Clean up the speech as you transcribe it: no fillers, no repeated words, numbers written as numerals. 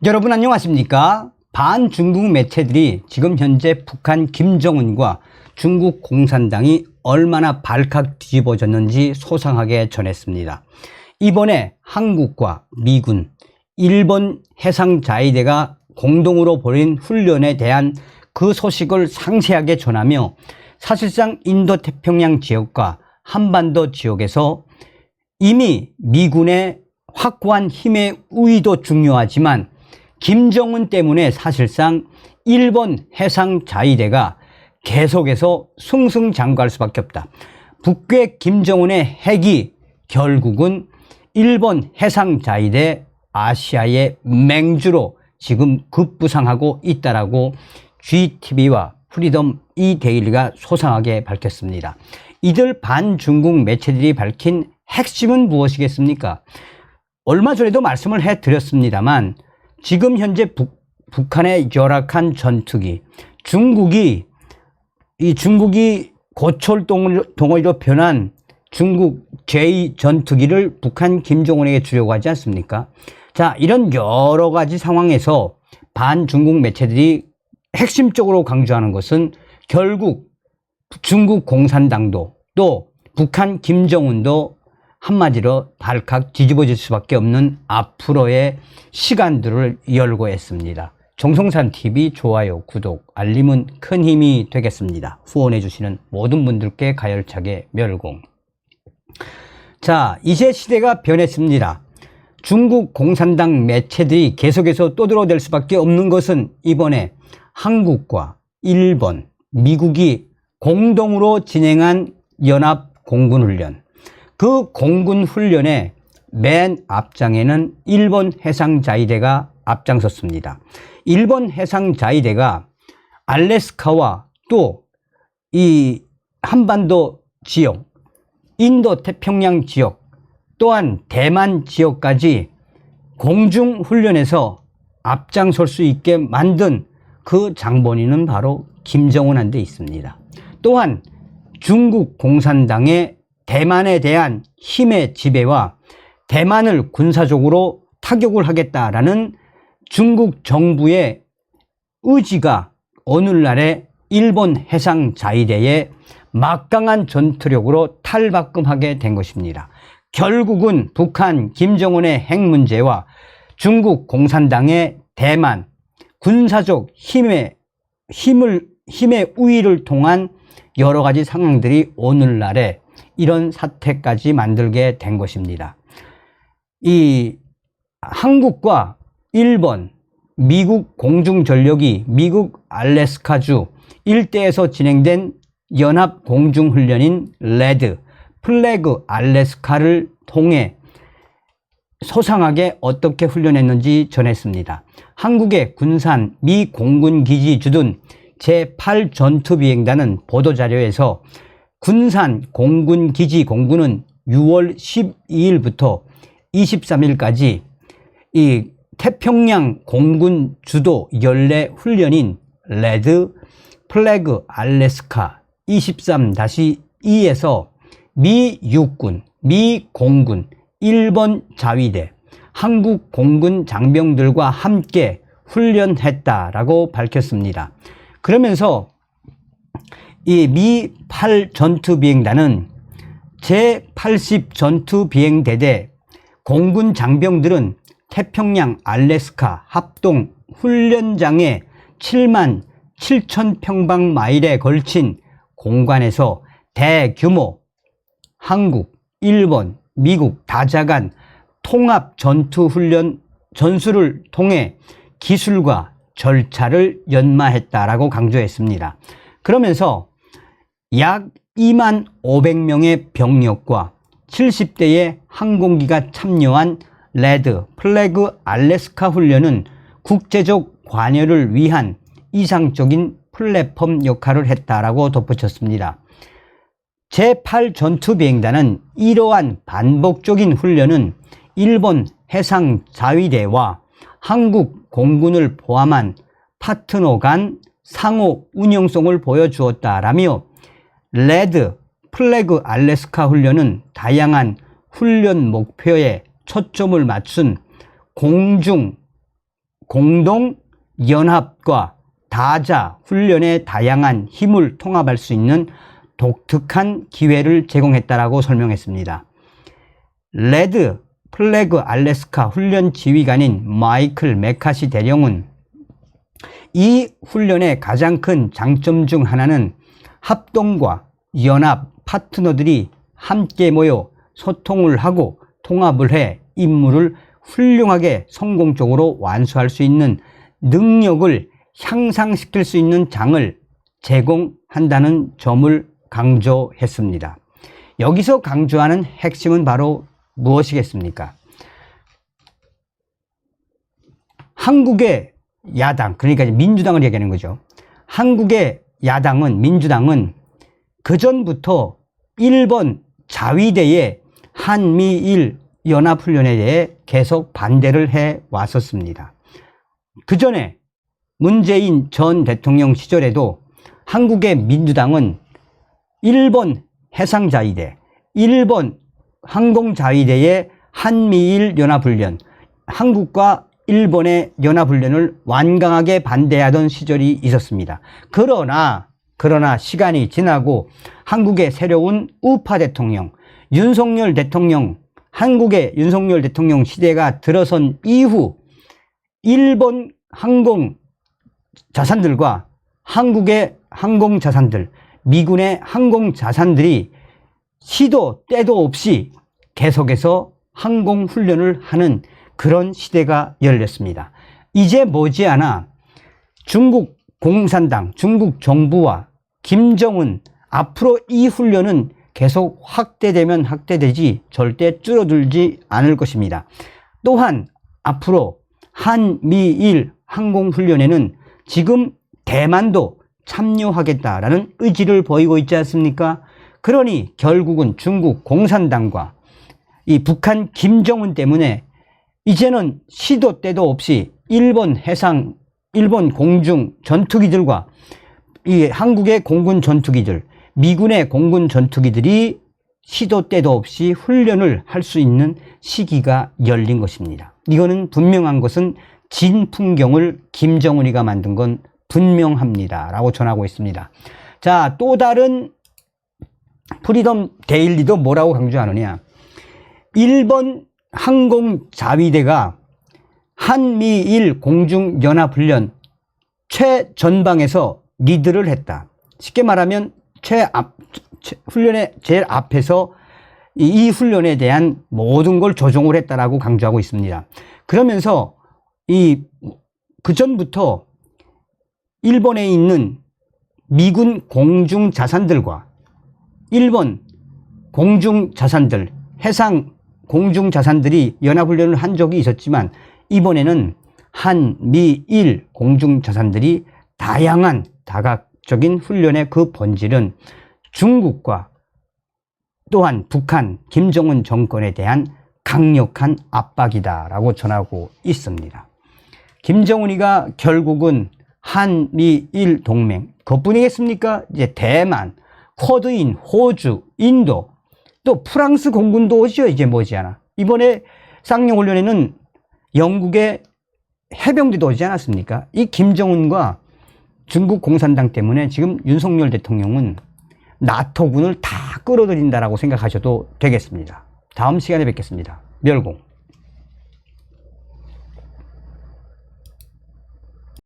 여러분 안녕하십니까? 반중국 매체들이 지금 현재 북한 김정은과 중국 공산당이 얼마나 발칵 뒤집어졌는지 소상하게 전했습니다. 이번에 한국과 미군, 일본 해상자위대가 공동으로 벌인 훈련에 대한 그 소식을 상세하게 전하며 사실상 인도태평양 지역과 한반도 지역에서 이미 미군의 확고한 힘의 우위도 중요하지만 김정은 때문에 사실상 일본 해상자위대가 계속해서 승승장구할 수밖에 없다. 북괴 김정은의 핵이 결국은 일본 해상자위대 아시아의 맹주로 지금 급부상하고 있다라고 GTV와 프리덤 이데일리가 소상하게 밝혔습니다. 이들 반중국 매체들이 밝힌 핵심은 무엇이겠습니까? 얼마 전에도 말씀을 해드렸습니다만 지금 현재 북한의 열악한 전투기, 중국이 고철 덩어리로 변한 중국 제2전투기를 북한 김정은에게 주려고 하지 않습니까? 자, 이런 여러 가지 상황에서 반중국 매체들이 핵심적으로 강조하는 것은 결국 중국 공산당도 또 북한 김정은도 한마디로 발칵 뒤집어질 수밖에 없는 앞으로의 시간들을 열고 있습니다. 정성산TV 좋아요, 구독, 알림은 큰 힘이 되겠습니다. 후원해 주시는 모든 분들께 가열차게 멸공. 자, 이제 시대가 변했습니다. 중국 공산당 매체들이 계속해서 떠들어댈 수밖에 없는 것은 이번에 한국과 일본, 미국이 공동으로 진행한 연합 공군훈련. 그 공군훈련의 맨 앞장에는 일본 해상자위대가 앞장섰습니다. 일본 해상자위대가 알래스카와 또 이 한반도 지역, 인도태평양 지역, 또한 대만 지역까지 공중훈련에서 앞장설 수 있게 만든 그 장본인은 바로 김정은한테 있습니다. 또한 중국 공산당의 대만에 대한 힘의 지배와 대만을 군사적으로 타격을 하겠다라는 중국 정부의 의지가 오늘날의 일본 해상자위대의 막강한 전투력으로 탈바꿈하게 된 것입니다. 결국은 북한 김정은의 핵 문제와 중국 공산당의 대만 군사적 힘의 우위를 통한 여러 가지 상황들이 오늘날의 이런 사태까지 만들게 된 것입니다. 이 한국과 일본, 미국 공중전력이 미국 알래스카주 일대에서 진행된 연합 공중훈련인 레드, 플래그 알래스카를 통해 소상하게 어떻게 훈련했는지 전했습니다. 한국의 군산 미 공군기지 주둔 제8전투비행단은 보도자료에서 군산 공군기지 공군은 6월 12일부터 23일까지 이 태평양 공군 주도 연례 훈련인 레드 플래그 알래스카 23-2에서 미 육군, 미 공군, 일본 자위대, 한국 공군 장병들과 함께 훈련했다라고 밝혔습니다. 그러면서 이 미 8 전투비행단은 제80 전투비행대대 공군 장병들은 태평양 알래스카 합동 훈련장의 7만 7천 평방마일에 걸친 공간에서 대규모 한국, 일본, 미국 다자간 통합 전투훈련 전술을 통해 기술과 절차를 연마했다라고 강조했습니다. 그러면서 약 2만 500명의 병력과 70대의 항공기가 참여한 레드 플래그 알래스카 훈련은 국제적 관여를 위한 이상적인 플랫폼 역할을 했다라고 덧붙였습니다. 제8 전투비행단은 이러한 반복적인 훈련은 일본 해상자위대와 한국 공군을 포함한 파트너 간 상호 운영성을 보여주었다라며 레드 플래그 알래스카 훈련은 다양한 훈련 목표에 초점을 맞춘 공중 공동 연합과 다자 훈련의 다양한 힘을 통합할 수 있는 독특한 기회를 제공했다라고 설명했습니다. 레드 플래그 알래스카 훈련 지휘관인 마이클 메카시 대령은 이 훈련의 가장 큰 장점 중 하나는 합동과 연합 파트너들이 함께 모여 소통을 하고 통합을 해 임무를 훌륭하게 성공적으로 완수할 수 있는 능력을 향상시킬 수 있는 장을 제공한다는 점을 강조했습니다. 여기서 강조하는 핵심은 바로 무엇이겠습니까? 한국의 야당, 그러니까 민주당을 얘기하는 거죠. 한국의 야당은, 민주당은 그전부터 일본 자위대의 한미일 연합훈련에 대해 계속 반대를 해 왔었습니다. 그 전에 문재인 전 대통령 시절에도 한국의 민주당은 일본 해상자위대, 일본 항공자위대의 한미일 연합훈련, 한국과 일본의 연합훈련을 완강하게 반대하던 시절이 있었습니다. 그러나 시간이 지나고 한국의 새로운 우파 대통령, 윤석열 대통령, 한국의 윤석열 대통령 시대가 들어선 이후 일본 항공 자산들과 한국의 항공 자산들, 미군의 항공 자산들이 시도 때도 없이 계속해서 항공 훈련을 하는 그런 시대가 열렸습니다. 이제 머지않아 중국 공산당, 중국 정부와 김정은 앞으로 이 훈련은 계속 확대되면 확대되지 절대 줄어들지 않을 것입니다. 또한 앞으로 한미일 항공훈련에는 지금 대만도 참여하겠다라는 의지를 보이고 있지 않습니까? 그러니 결국은 중국 공산당과 이 북한 김정은 때문에 이제는 시도 때도 없이 일본 공중 전투기들과 이 한국의 공군 전투기들, 미군의 공군 전투기들이 시도 때도 없이 훈련을 할 수 있는 시기가 열린 것입니다. 이거는 분명한 것은 진풍경을 김정은이가 만든 건 분명합니다 라고 전하고 있습니다. 자, 또 다른 프리덤 데일리도 뭐라고 강조하느냐, 일본 항공자위대가 한미일 공중연합훈련 최전방에서 리드를 했다. 쉽게 말하면 훈련의 제일 앞에서 이 훈련에 대한 모든 걸 조종을 했다라고 강조하고 있습니다. 그러면서 그전부터 일본에 있는 미군 공중 자산들과 일본 공중 자산들, 해상 공중 자산들이 연합훈련을 한 적이 있었지만 이번에는 한미일 공중 자산들이 다양한 다각적인 훈련의 그 본질은 중국과 또한 북한 김정은 정권에 대한 강력한 압박이다라고 전하고 있습니다. 김정은이가 결국은 한미일 동맹, 그것뿐이겠습니까? 이제 대만, 쿼드인, 호주, 인도, 또 프랑스 공군도 오죠. 이제 머지않아. 이번에 쌍용훈련에는 영국의 해병대도 오지 않았습니까? 이 김정은과 중국 공산당 때문에 지금 윤석열 대통령은 나토군을 다 끌어들인다라고 생각하셔도 되겠습니다. 다음 시간에 뵙겠습니다. 멸공.